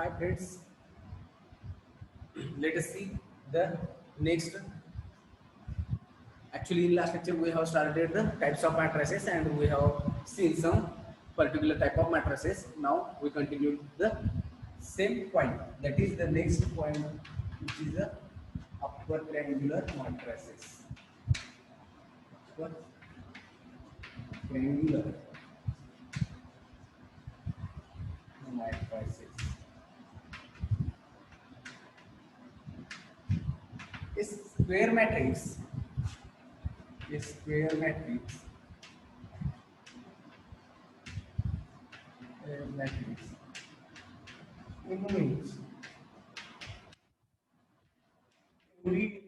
Hi friends, let us see the next. Actually, in last lecture we have started the types of matrices and we have seen some particular type of matrices. Now we continue the same point. That is the next point, which is the upper triangular matrices. Upper triangular matrices. A square matrix. A square matrix. A matrix. In which every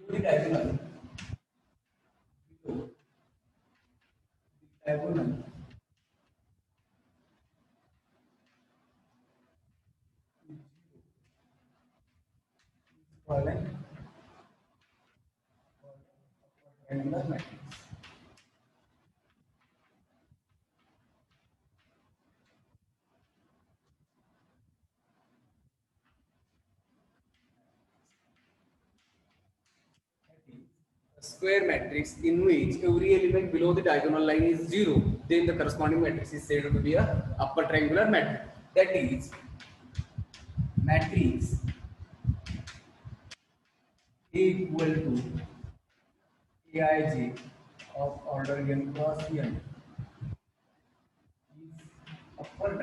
element below the diagonal below diagonal called an triangular matrix. A square matrix in which every element below the diagonal line is 0, then the corresponding matrix is said to be a upper triangular matrix. That is matrix A equal to Aij of order n cross n is upper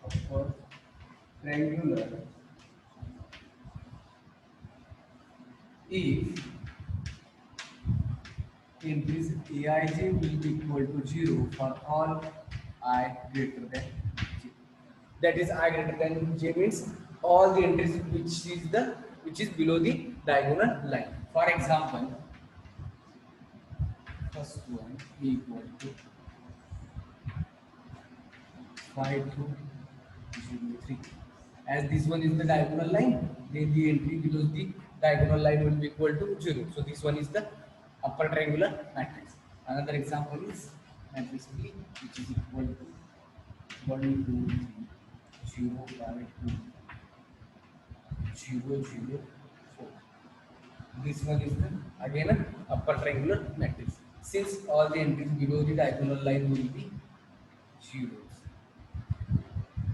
upper triangular if entries Aij will be equal to 0 for all I greater than j. That is I greater than j means all the entries which is below the diagonal line. For example, first one equal to 5203. As this one is the diagonal line, then the entry below the diagonal line will be equal to 0. So this one is the upper triangular matrix. Another example is matrix B, which is equal to 1 2 3 0 5 2 0 0 4. This one is the again a upper triangular matrix. Since all the entries below the diagonal line will be zeros.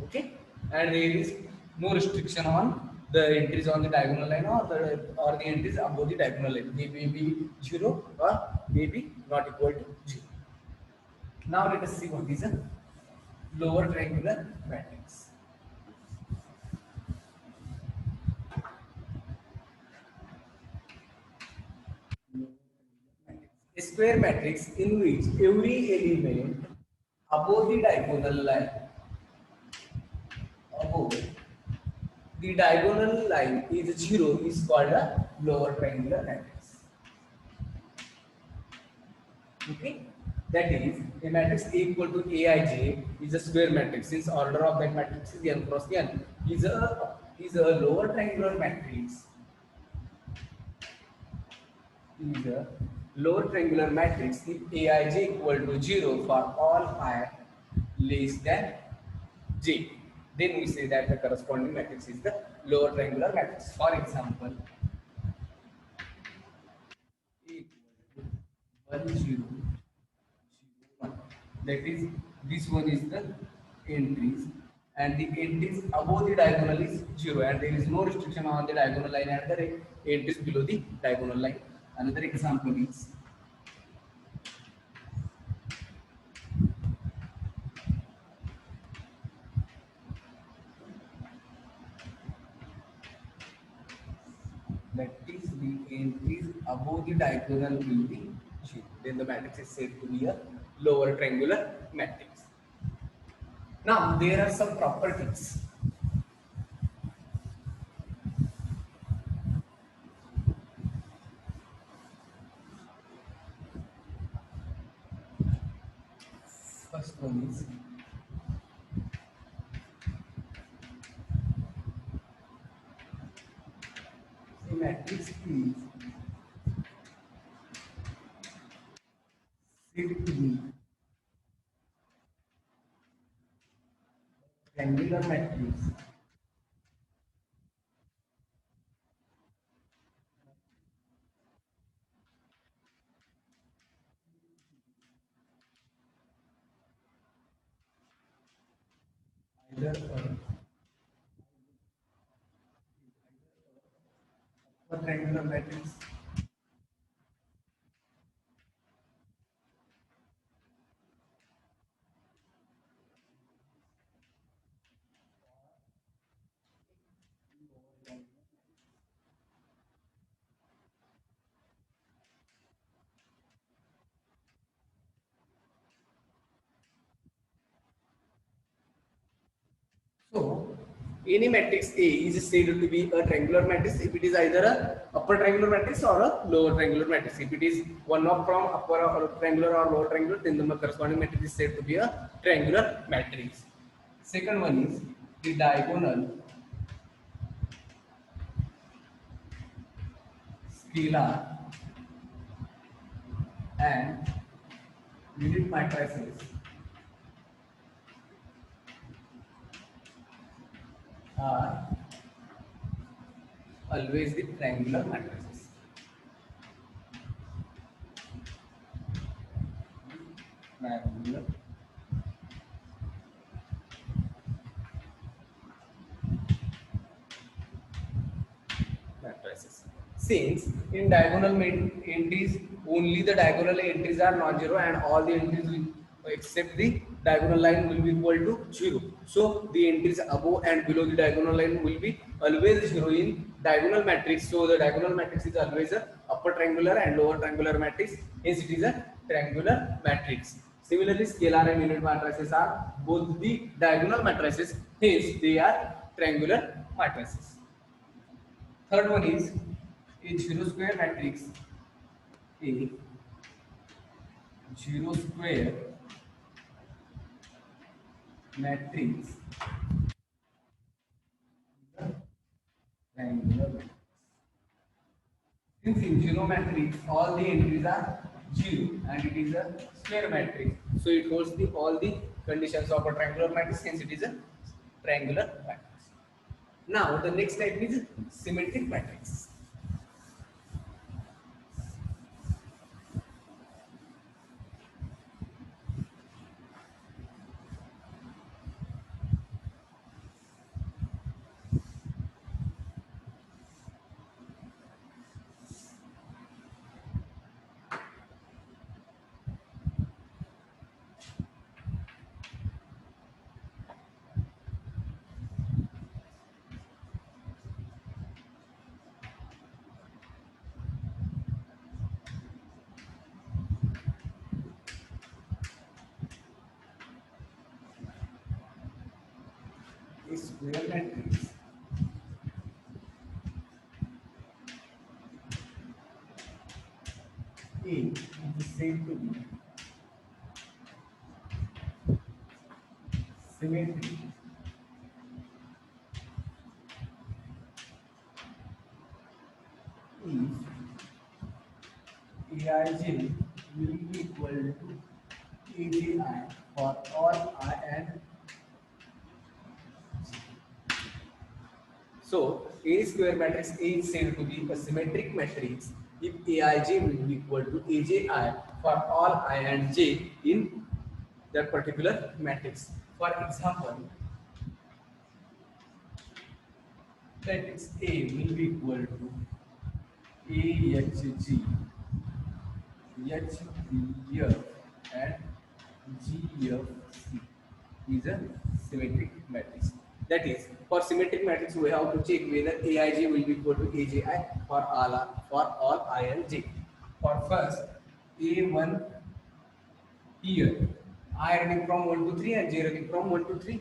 Okay, and there is no restriction on the entries on the diagonal line or the entries above the diagonal line. They may be 0 or may be not equal to 0. Now let us see what is a lower triangular matrix. A square matrix in which every element above the diagonal line above the diagonal line is 0 is called a lower triangular matrix. Okay, that is a matrix A equal to Aij is a square matrix. Since order of that matrix is n cross n, is a lower triangular matrix. Is a lower triangular matrix if Aij equal to 0 for all I less than j. Then we say that the corresponding matrix is the lower triangular matrix. For example, A equal to 1 0 1. That is, this one is the entries, and the entries above the diagonal is 0, and there is no restriction on the diagonal line and the entries below the diagonal line. Another example is that is the entries above the diagonal will be 0. Then the matrix is said to be a lower triangular matrix. Now there are some properties. First one is a matrix is it to be triangular matrix either a triangular matrix so, any matrix A is said to be a triangular matrix if it is either a upper triangular matrix or a lower triangular matrix. If it is one of from upper or triangular or lower triangular, then the corresponding matrix is said to be a triangular matrix. Second one is the diagonal scalar and unit matrices are always the triangular matrices. Triangular matrices. Since in diagonal entries only the diagonal entries are non-zero and all the entries will, except the diagonal line will be equal to 0. So the entries above and below the diagonal line will be always 0 in diagonal matrix. So the diagonal matrix is always a upper triangular and lower triangular matrix. Hence it is a triangular matrix. Similarly, scalar and unit matrices are both the diagonal matrices. Hence they are triangular matrices. Third one is a zero square matrix. A zero square matrix triangular matrix. Since in zero matrix all the entries are zero and it is a square matrix, so it holds the all the conditions of a triangular matrix. Hence it is a triangular matrix. Now the next type is symmetric matrix. A square matrix A is said to be symmetric if Aij will be equal to Aji for all I and so A square matrix A is said to be a symmetric matrix if Aij will be equal to Aj for all I and j in that particular matrix. For example, matrix A will be equal to AHG, HBF and GFC is a symmetric matrix. That is, for symmetric matrix, we have to check whether Aij will be equal to Aji for all I and j. For first, A1 here, I running from 1 to 3 and j running from 1 to 3.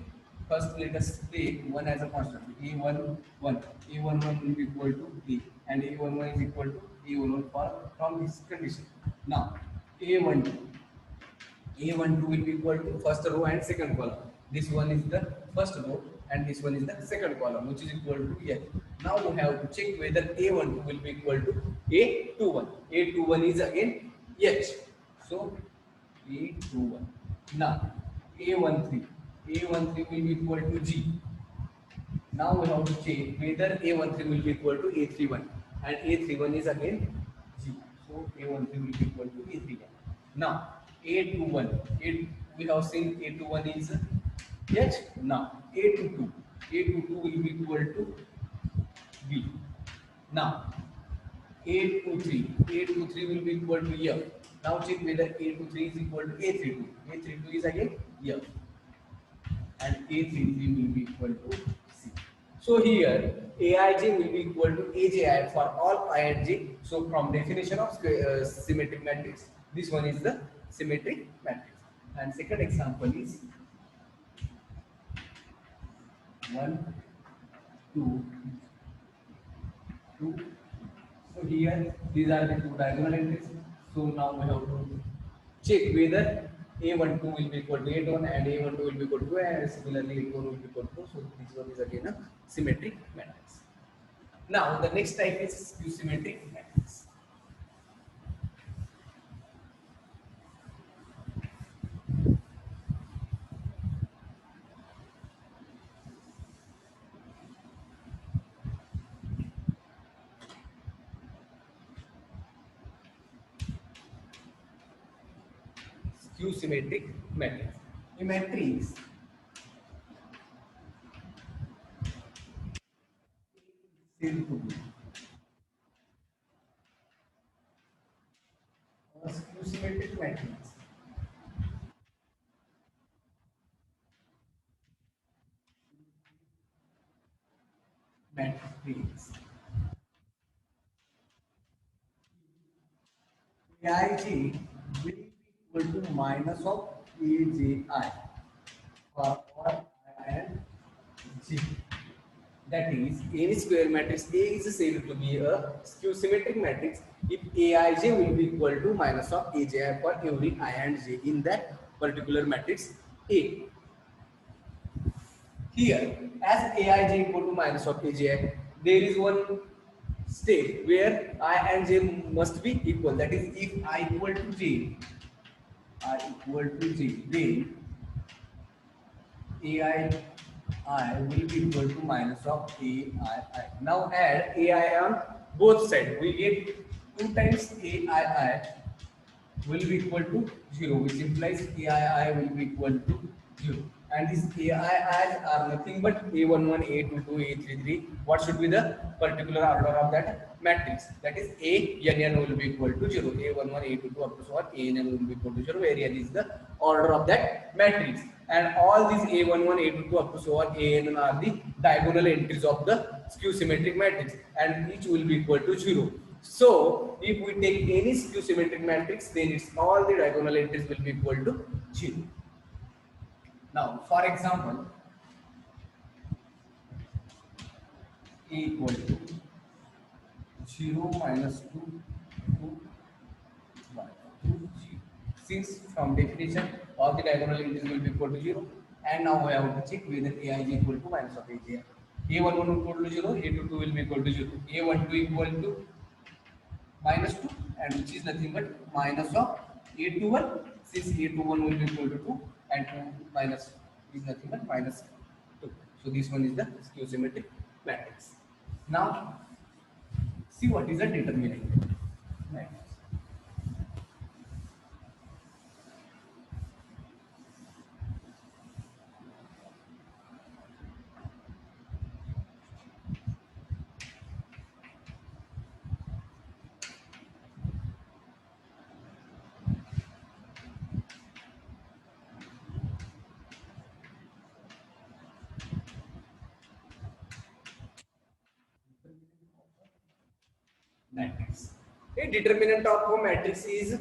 First, let us take 1 as a constant. A11, A11 will be equal to A, and A11 is equal to A11 from this condition. Now, A12. A12 will be equal to first row and second column. This one is the first row and this one is the second column, which is equal to H. Now we have to check whether A12 will be equal to A21. A21 is again H. So A21. Now A13 will be equal to G. Now we have to check whether A13 will be equal to A31, and A31 is again G. So A13 will be equal to A31. Now A21, we have seen A21 is H. Now A22 will be equal to B. Now A23 will be equal to F. Now check whether A23 is equal to A32. A32 is again F, and A33 will be equal to C. So here Aij will be equal to Aj for all I and j. So from definition of symmetric matrix, this one is the symmetric matrix. And second example is 1, 2, 2. So here these are the two diagonal entries. So now we have to check whether A12 will be equal to A1 and A12 will be equal to 2, and similarly A21 will be equal to 2. So this one is again a symmetric matrix. Now the next type is skew symmetric matrix. Skew symmetric matrix. A matrix said to be a skew symmetric matrix matrix Aij will be equal to minus of Aji for all I and J. That is, any square matrix A is said to be a skew symmetric matrix if Aij will be equal to minus of Aj for every I and J in that particular matrix A. Here, as Aij equal to minus of Aj, there is one state where I and J must be equal. That is, if I equal to J, then Ai will be equal to minus of Aii. Now add Ai on both sides. We get 2 times Aii will be equal to 0, which implies Aii will be equal to 0. And these Aii's are nothing but A11, A22, A33. What should be the particular order of that matrix? That is ANN will be equal to 0. A11, A22 up to so on, ANN will be equal to 0, where N is the order of that matrix. And all these A11, A22 up to so on, ANN are the diagonal entries of the skew symmetric matrix, and each will be equal to 0. So, if we take any skew symmetric matrix, then its all the diagonal entries will be equal to 0. Now, for example, A equal to 0 minus 2 to 1 to 0. Since from definition all the diagonal entries will be equal to 0, and now we have to check whether Aij equal to minus of Aj. A11 equal to 0, A22 will be equal to 0, A12 equal to minus 2, and which is nothing but minus of A21, since A21 will be equal to 2 and 2 minus is nothing but minus 2. So this one is the skew symmetric matrix. Now see what is the determinant matrix. Matrix. A determinant of a matrix is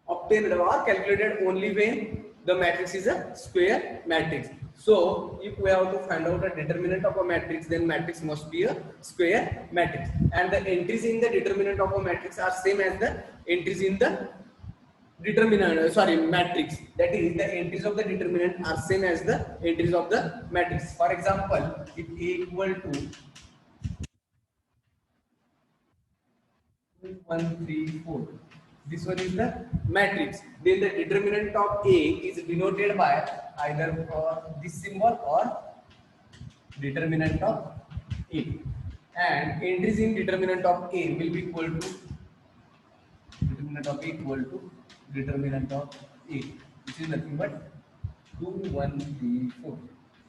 obtained or calculated only when the matrix is a square matrix. So, if we have to find out the determinant of a matrix, then matrix must be a square matrix, and the entries in the determinant of a matrix are same as the entries in the matrix. That is, the entries of the determinant are same as the entries of the matrix. For example, if A equal to 2, 1, 3, 4, This one is the matrix. Then the determinant of A is denoted by either this symbol or determinant of A. And entries in determinant of A will be equal to determinant of A equal to determinant of A, which is nothing but 2, 1, 3, 4.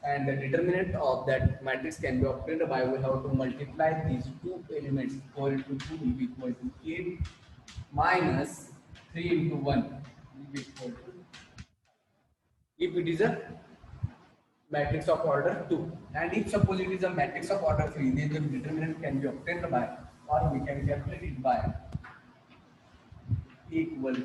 And the determinant of that matrix can be obtained by we have to multiply these two elements. 4 into 2 will be equal to 8 minus 3 into 1 will be equal to, if it is a matrix of order 2, and if suppose it is a matrix of order 3, then the determinant can be obtained by, or we can calculate it by equal to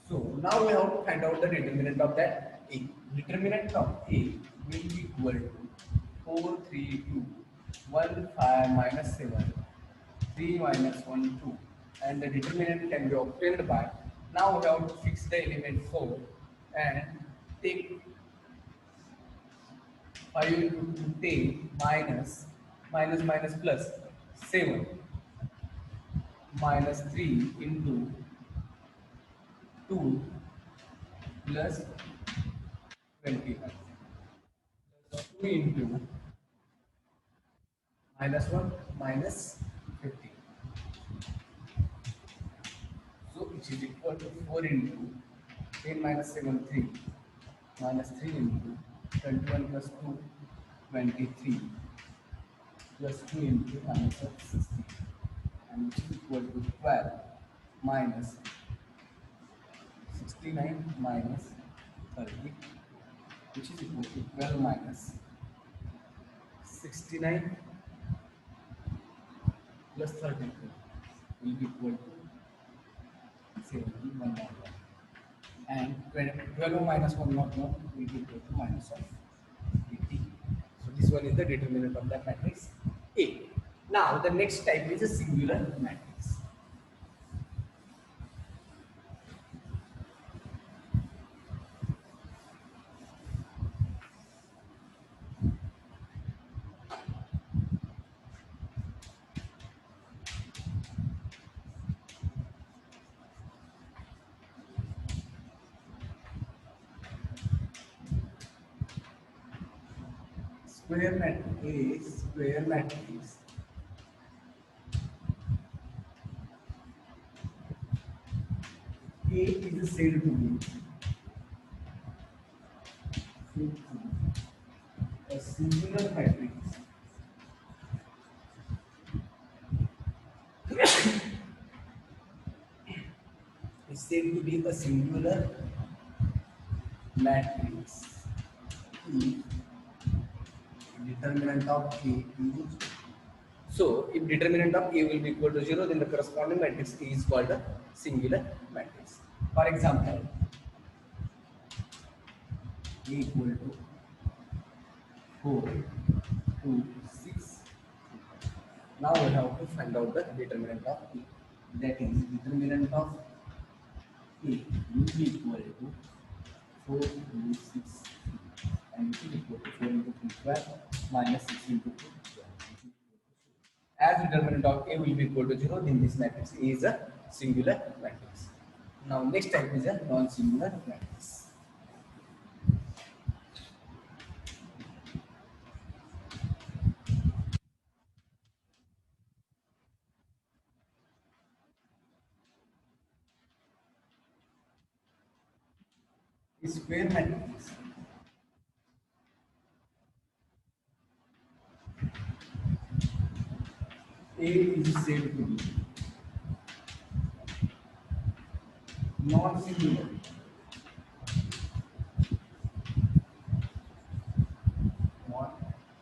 so now we have to find out the determinant of that A. Determinant of A will be equal to 4, 3, 2, 1, 5 minus 7, 3 minus 1, 2. And the determinant can be obtained by, now we have to fix the element 4 and take 5 into 2, 10 minus plus 7 minus 3 into 2 plus 21 plus 2 into minus 1 minus 15. So it is equal to 4 into 10 minus 7, 3 minus 3 into 21 plus 2, 23 plus 2 into minus of 60, and which is equal to 12 minus 69 minus 30, which is equal to 12 minus 69 plus 32 will be equal to 71, and 12 minus 1 not known will be equal to minus of 80. So this one is the determinant of that matrix A. Now the next type is a singular matrix. Square matrix A, square matrix A is said to be a singular matrix is said to be a singular matrix if determinant of A is, so if determinant of A will be equal to 0, then the corresponding matrix A is called a singular matrix. For example, A equal to 4, 2, 6. Now we have to find out the determinant of A. That is, determinant of A will be equal to 4, 2, 6, and it is equal to 4 into 3, 12 minus 6 into 2, 12. As determinant of A will be equal to 0, then this matrix A is a singular matrix. Now next type is a non-singular matrix. Square matrix A is said to be non-singular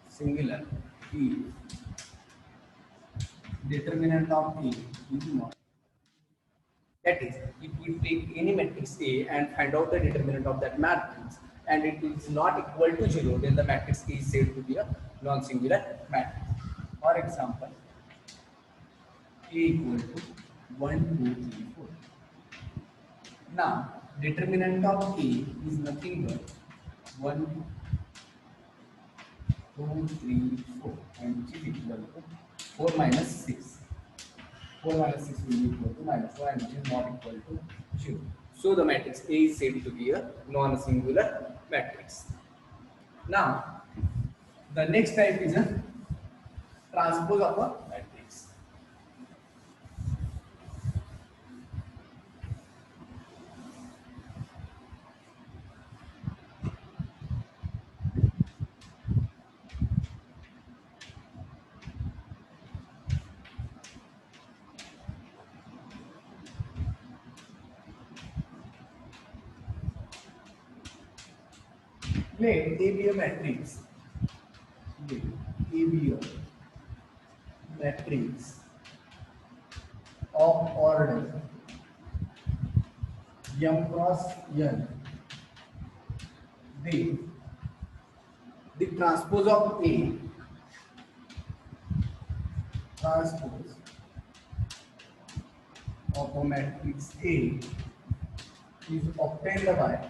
singular if determinant of A is not. That is, if we take any matrix A and find out the determinant of that matrix, and it is not equal to 0, then the matrix A is said to be a non-singular matrix. For example, A equal to 1, 2, 3, 4. Now, determinant of A is nothing but 1, 2, 3, 4, and which is equal to 4 minus 6. 4 minus 6 will be equal to minus 1, and which is not equal to 0. So the matrix A is said to be a non-singular matrix. Now, the next type is a transpose of a matrix. Let A be a matrix. Let A be a matrix of order m cross n. The transpose of A, transpose of a matrix A is obtained by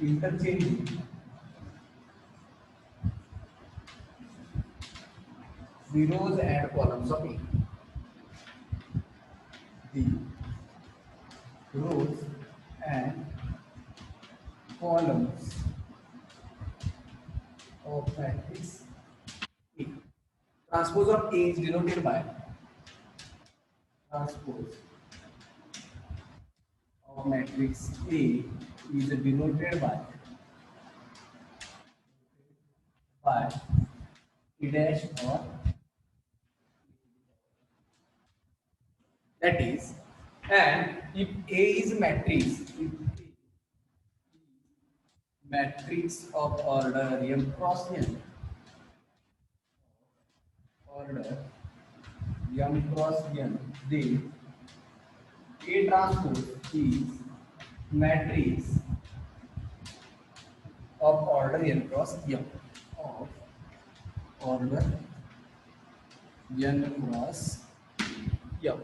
interchanging the rows and columns of A. The rows and columns of matrix A. Transpose of A is denoted by transpose of matrix A is denoted by A dash or that is, and if A is matrix of order m cross n, order m cross n, then A transpose is matrix of order n cross m, of order n cross m.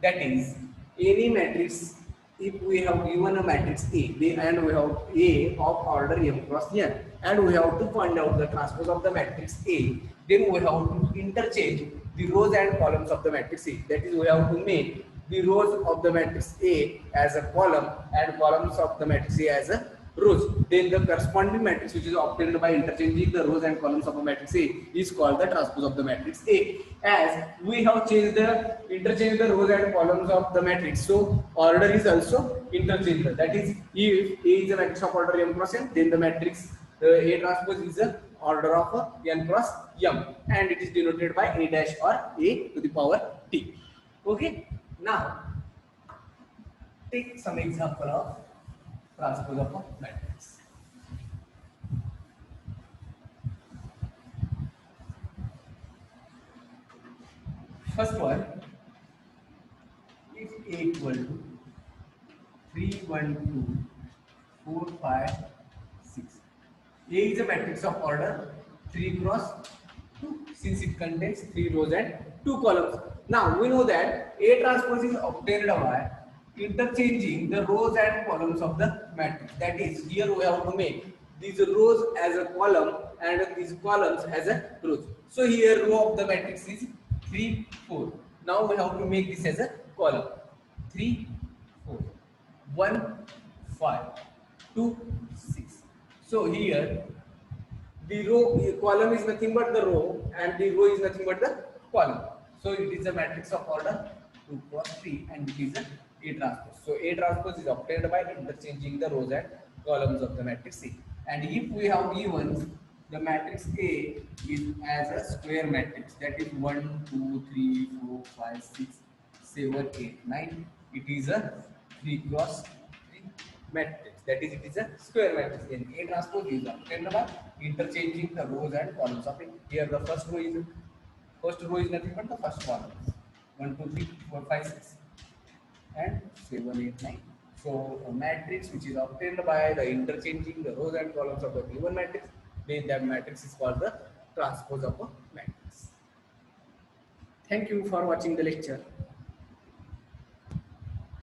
That is, any matrix, if we have given a matrix A, and we have A of order m cross n, and we have to find out the transpose of the matrix A, then we have to interchange the rows and columns of the matrix A. That is, we have to make the rows of the matrix A as a column and columns of the matrix A as a rows. Then the corresponding matrix which is obtained by interchanging the rows and columns of a matrix A is called the transpose of the matrix A. As we have interchanged the rows and columns of the matrix, so order is also interchangeable. That is, if A is a matrix of order m cross n, then the matrix A transpose is a order of n cross m, and it is denoted by A dash or A to the power t. Okay. Now, take some example of transpose of a matrix. First one, if A equal to 3, 1, 2, 4, 5, 6. A is a matrix of order 3 cross 2, since it contains 3 rows and 2 columns. Now we know that A transpose is obtained by interchanging the rows and columns of the matrix. That is, here we have to make these rows as a column and these columns as a rows. So here row of the matrix is 3, 4. Now we have to make this as a column. 3, 4, 1, 5, 2, 6. So here the column is nothing but the row and the row is nothing but the column. So it is a matrix of order 2 cross 3 and it is A transpose. So A transpose is obtained by interchanging the rows and columns of the matrix A. And if we have given the matrix A is as a square matrix, that is 1, 2, 3, 4, 5, 6, 7, 8, 9. It is a 3 cross 3 matrix. That is, it is a square matrix. Then A transpose is obtained by interchanging the rows and columns of it. Here the first row is nothing but the first column. 1, 2, 3, 4, 5, 6. and 789. So a matrix which is obtained by the interchanging the rows and columns of the given matrix, then that matrix is called the transpose of a matrix. Thank you for watching the lecture.